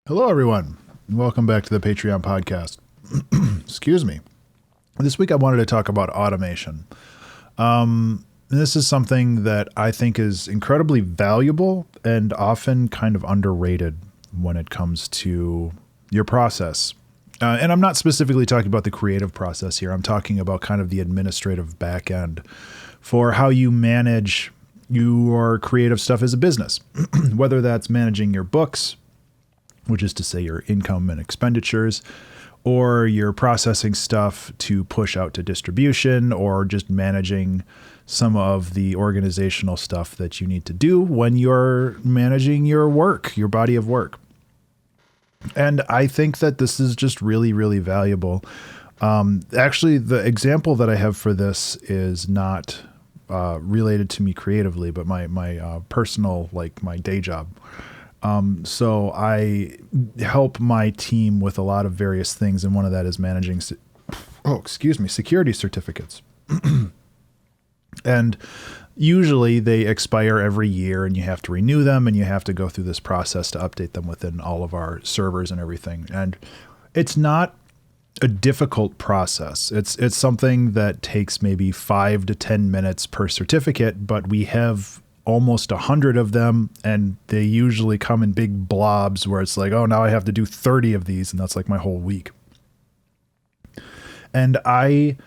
Hello, everyone. Welcome back to the Patreon podcast. Excuse me. This week I wanted to talk about automation. This is something that I think is incredibly valuable and often kind of underrated when it comes to your process. And I'm not specifically talking about the creative process here. I'm talking about kind of the administrative back end for how you manage your creative stuff as a business, whether that's managing your books, which is to say your income and expenditures, or you're processing stuff to push out to distribution, or just managing some of the organizational stuff that you need to do when you're managing your work, your body of work. And I think that this is just really, really valuable. Actually, the example that I have for this is not related to me creatively, but my personal, like my day job. So I help my team with a lot of various things, and one of that is managing, security certificates. And usually they expire every year, and you have to renew them, and you have to go through this process to update them within all of our servers and everything. And it's not a difficult process. It's something that takes maybe 5 to 10 minutes per certificate, but we have almost 100 of them, and they usually come in big blobs where it's like, oh, now I have to do 30 of these, and that's like my whole week. And I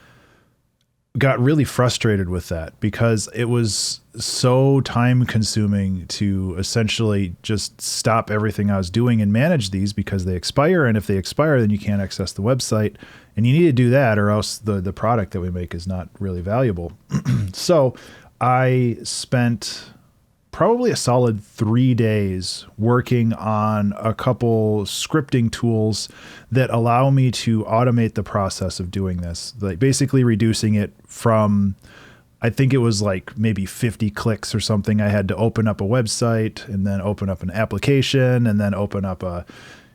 got really frustrated with that because it was so time consuming to essentially just stop everything I was doing and manage these because they expire. And if they expire, then you can't access the website, and you need to do that, or else the product that we make is not really valuable. So I spent probably a solid 3 days working on a couple scripting tools that allow me to automate the process of doing this, like basically reducing it from, I think it was like maybe 50 clicks or something. I had to open up a website and then open up an application and then open up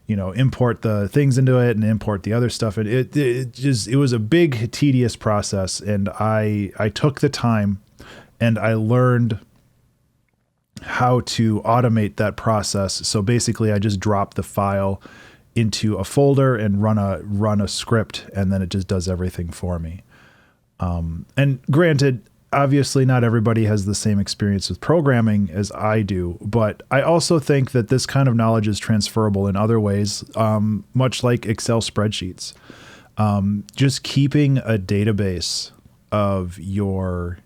import the things into it and import the other stuff. And it was a big, tedious process. And I took the time and I learned how to automate that process. So basically I just drop the file into a folder and run a script, and then it just does everything for me. And granted, obviously not everybody has the same experience with programming as I do, but I also think that this kind of knowledge is transferable in other ways, much like Excel spreadsheets. Just keeping a database of your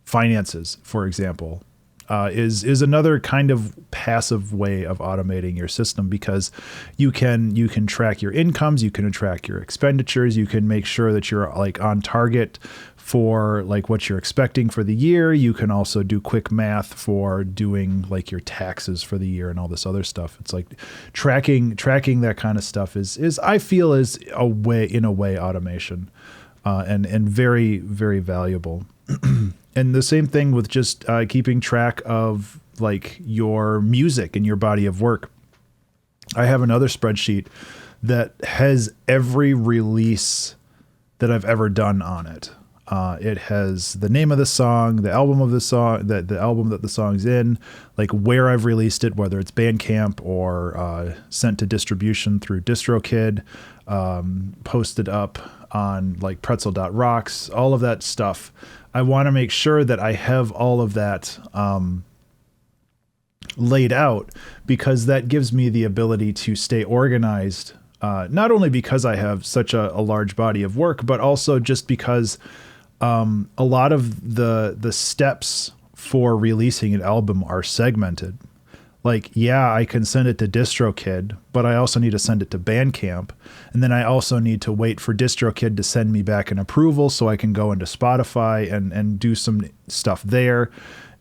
finances, for example, is another kind of passive way of automating your system, because you can track your incomes, you can track your expenditures, you can make sure that you're like on target for like what you're expecting for the year. You can also do quick math for doing like your taxes for the year and all this other stuff. It's like tracking that kind of stuff is I feel is a way automation, and very, very valuable. And the same thing with just keeping track of like your music and your body of work. I have another spreadsheet that has every release that I've ever done on it. It has the name of the song, the album of the song, the album that the song's in, like where I've released it, whether it's Bandcamp or sent to distribution through DistroKid, posted up on like pretzel.rocks, all of that stuff. I want to make sure that I have all of that laid out, because that gives me the ability to stay organized, not only because I have such a large body of work, but also just because a lot of the steps for releasing an album are segmented. Like, yeah, I can send it to DistroKid, but I also need to send it to Bandcamp. And then I also need to wait for DistroKid to send me back an approval so I can go into Spotify and do some stuff there.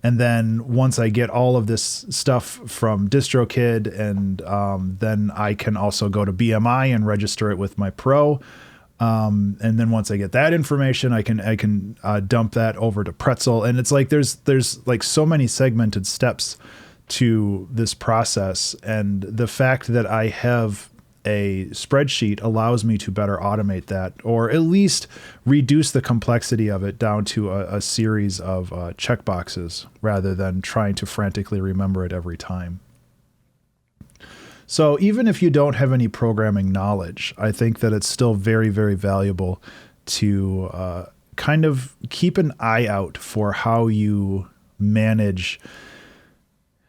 And then once I get all of this stuff from DistroKid, and then I can also go to BMI and register it with my Pro. And then once I get that information, I can dump that over to Pretzel. And it's like there's like so many segmented steps to this process, and the fact that I have a spreadsheet allows me to better automate that, or at least reduce the complexity of it down to a series of checkboxes rather than trying to frantically remember it every time. So even if you don't have any programming knowledge, I think that it's still very, very valuable to kind of keep an eye out for how you manage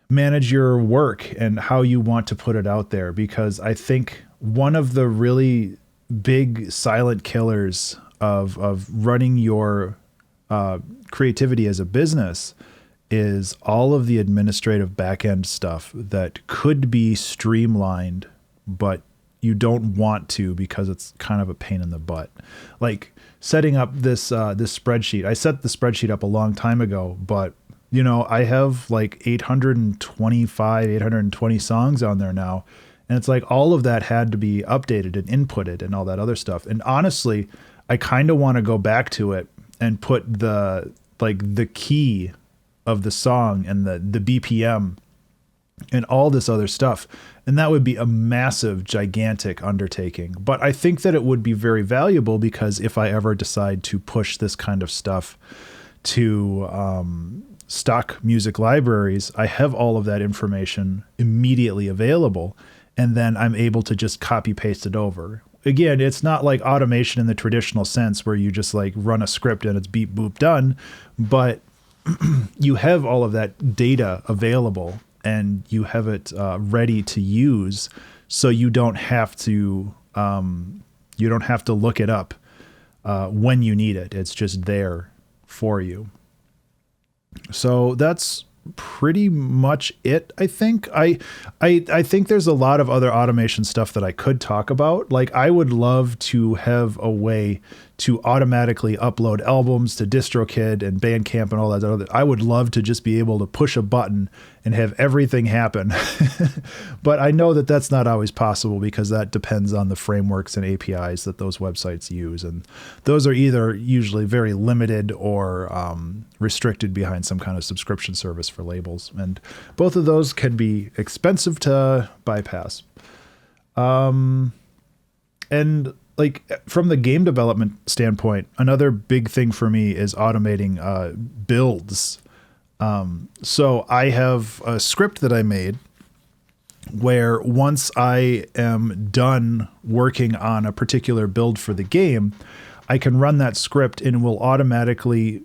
your work and how you want to put it out there. Because I think one of the really big silent killers of running your creativity as a business is all of the administrative back-end stuff that could be streamlined, but you don't want to because it's kind of a pain in the butt. Like setting up this spreadsheet. I set the spreadsheet up a long time ago, but I have like 820 songs on there now. And it's like all of that had to be updated and inputted and all that other stuff. And honestly, I kind of want to go back to it and put the key of the song and the BPM and all this other stuff. And that would be a massive, gigantic undertaking. But I think that it would be very valuable because if I ever decide to push this kind of stuff to stock music libraries, I have all of that information immediately available. And then I'm able to just copy paste it over. Again, it's not like automation in the traditional sense where you just like run a script and it's beep, boop, done. But you have all of that data available and you have it ready to use, so you don't have to look it up when you need it. It's just there for you. So that's pretty much it. I think I think there's a lot of other automation stuff that I could talk about. Like I would love to have a way to automatically upload albums to DistroKid and Bandcamp and all that other. I would love to just be able to push a button and have everything happen. But I know that that's not always possible because that depends on the frameworks and APIs that those websites use. And those are either usually very limited or restricted behind some kind of subscription service for labels. And both of those can be expensive to bypass. And like from the game development standpoint, another big thing for me is automating builds. So I have a script that I made where once I am done working on a particular build for the game, I can run that script and it will automatically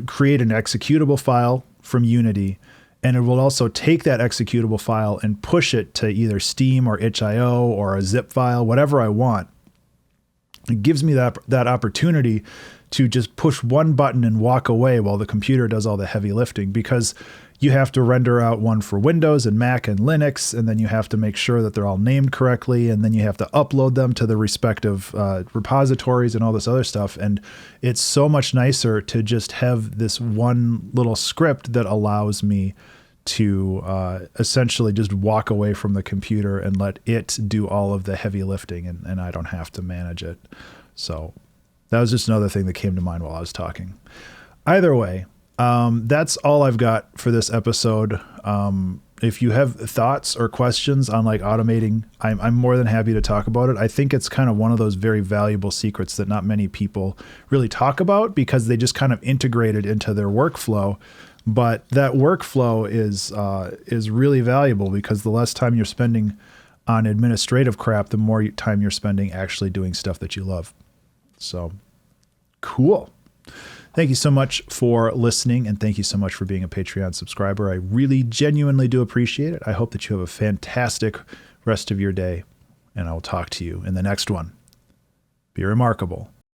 create an executable file from Unity. And it will also take that executable file and push it to either Steam or itch.io or a zip file, whatever I want. It gives me that opportunity to just push one button and walk away while the computer does all the heavy lifting, because you have to render out one for Windows and Mac and Linux, and then you have to make sure that they're all named correctly, and then you have to upload them to the respective repositories and all this other stuff. And it's so much nicer to just have this one little script that allows me to essentially just walk away from the computer and let it do all of the heavy lifting, and I don't have to manage it. So that was just another thing that came to mind while I was talking. Either way, that's all I've got for this episode. If you have thoughts or questions on like automating, I'm more than happy to talk about it. I think it's kind of one of those very valuable secrets that not many people really talk about because they just kind of integrate it into their workflow. But that workflow is really valuable because the less time you're spending on administrative crap, the more time you're spending actually doing stuff that you love. So cool. Thank you so much for listening, and thank you so much for being a Patreon subscriber. I really genuinely do appreciate it. I hope that you have a fantastic rest of your day, and I will talk to you in the next one. Be remarkable.